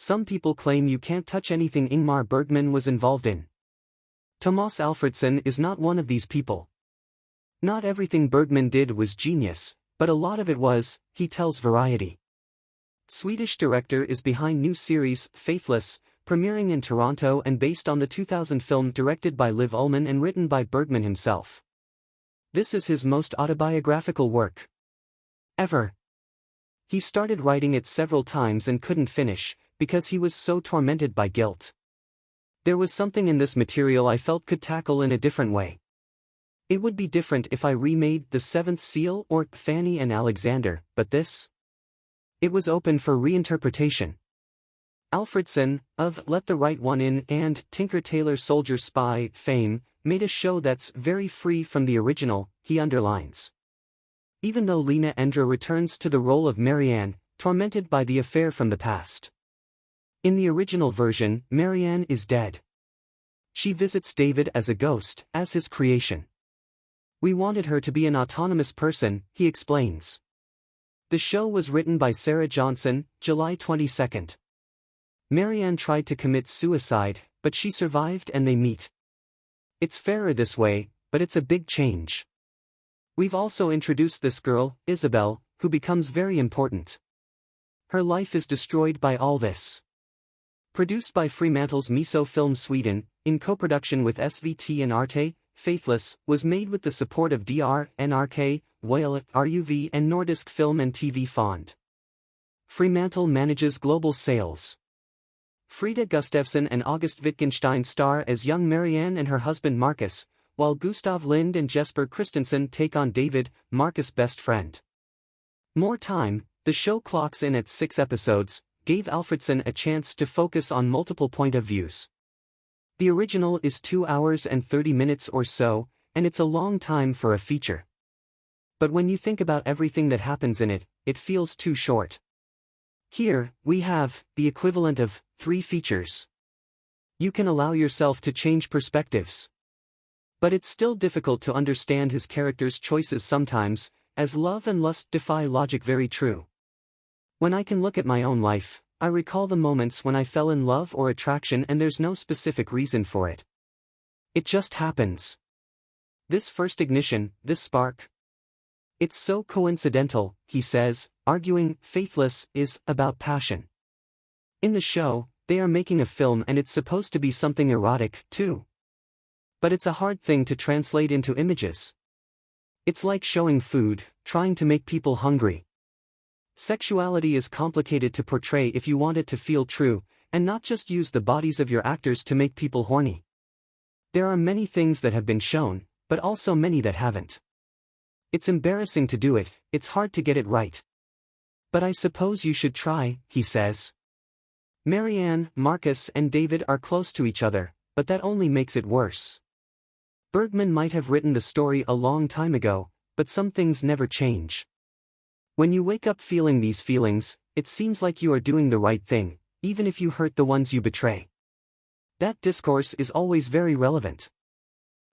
some people claim you can't touch anything Ingmar Bergman was involved in. Tomas Alfredson is not one of these people. Not everything Bergman did was genius, but a lot of it was, he tells Variety. Swedish director is behind new series, Faithless, premiering in Toronto and based on the 2000 film directed by Liv Ullmann and written by Bergman himself. This is his most autobiographical work ever. He started writing it several times and couldn't finish, because he was so tormented by guilt. There was something in this material I felt could tackle in a different way. It would be different if I remade The Seventh Seal or Fanny and Alexander, but this? It was open for reinterpretation. Alfredson, of Let the Right One In and Tinker Tailor Soldier Spy fame, made a show that's very free from the original, he underlines. Even though Lena Endre returns to the role of Marianne, tormented by the affair from the past. In the original version, Marianne is dead. She visits David as a ghost, as his creation. We wanted her to be an autonomous person, he explains. The show was written by Sarah Johnson, July 22. Marianne tried to commit suicide, but she survived and they meet. It's fairer this way, but it's a big change. We've also introduced this girl, Isabel, who becomes very important. Her life is destroyed by all this. Produced by Fremantle's Miso Film Sweden, in co-production with SVT and Arte, Faithless was made with the support of DR, NRK, Whale, RUV and Nordisk Film and TV Fond. Fremantle manages global sales. Frida Gustafsson and August Wittgenstein star as young Marianne and her husband Marcus, while Gustav Lind and Jesper Christensen take on David, Marcus' best friend. More time, the show clocks in at 6 episodes, gave Alfredson a chance to focus on multiple point of views. The original is 2 hours and 30 minutes or so, and it's a long time for a feature. But when you think about everything that happens in it, it feels too short. Here, we have the equivalent of 3 features. You can allow yourself to change perspectives. But it's still difficult to understand his character's choices sometimes, as love and lust defy logic. Very true. When I can look at my own life, I recall the moments when I fell in love or attraction and there's no specific reason for it. It just happens. This first ignition, this spark. It's so coincidental, he says, arguing Faithless is about passion. In the show, they are making a film and it's supposed to be something erotic, too. But it's a hard thing to translate into images. It's like showing food, trying to make people hungry. Sexuality is complicated to portray if you want it to feel true, and not just use the bodies of your actors to make people horny. There are many things that have been shown, but also many that haven't. It's embarrassing to do it, it's hard to get it right. But I suppose you should try, he says. Marianne, Marcus and David are close to each other, but that only makes it worse. Bergman might have written the story a long time ago, but some things never change. When you wake up feeling these feelings, it seems like you are doing the right thing, even if you hurt the ones you betray. That discourse is always very relevant.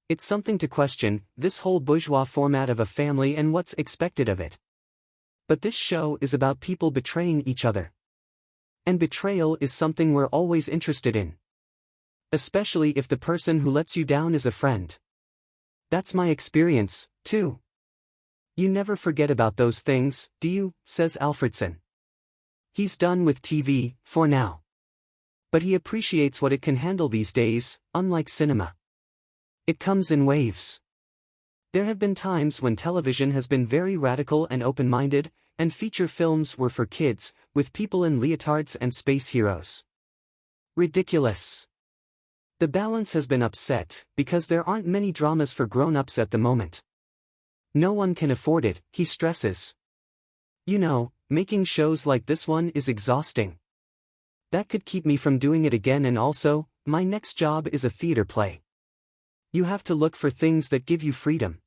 It's something to question, this whole bourgeois format of a family and what's expected of it. But this show is about people betraying each other. And betrayal is something we're always interested in. Especially if the person who lets you down is a friend. That's my experience, too. You never forget about those things, do you? Says Alfredson. He's done with TV, for now. But he appreciates what it can handle these days, unlike cinema. It comes in waves. There have been times when television has been very radical and open-minded, and feature films were for kids, with people in leotards and space heroes. Ridiculous. The balance has been upset, because there aren't many dramas for grown-ups at the moment. No one can afford it, he stresses. You know, making shows like this one is exhausting. That could keep me from doing it again, and also, my next job is a theater play. You have to look for things that give you freedom.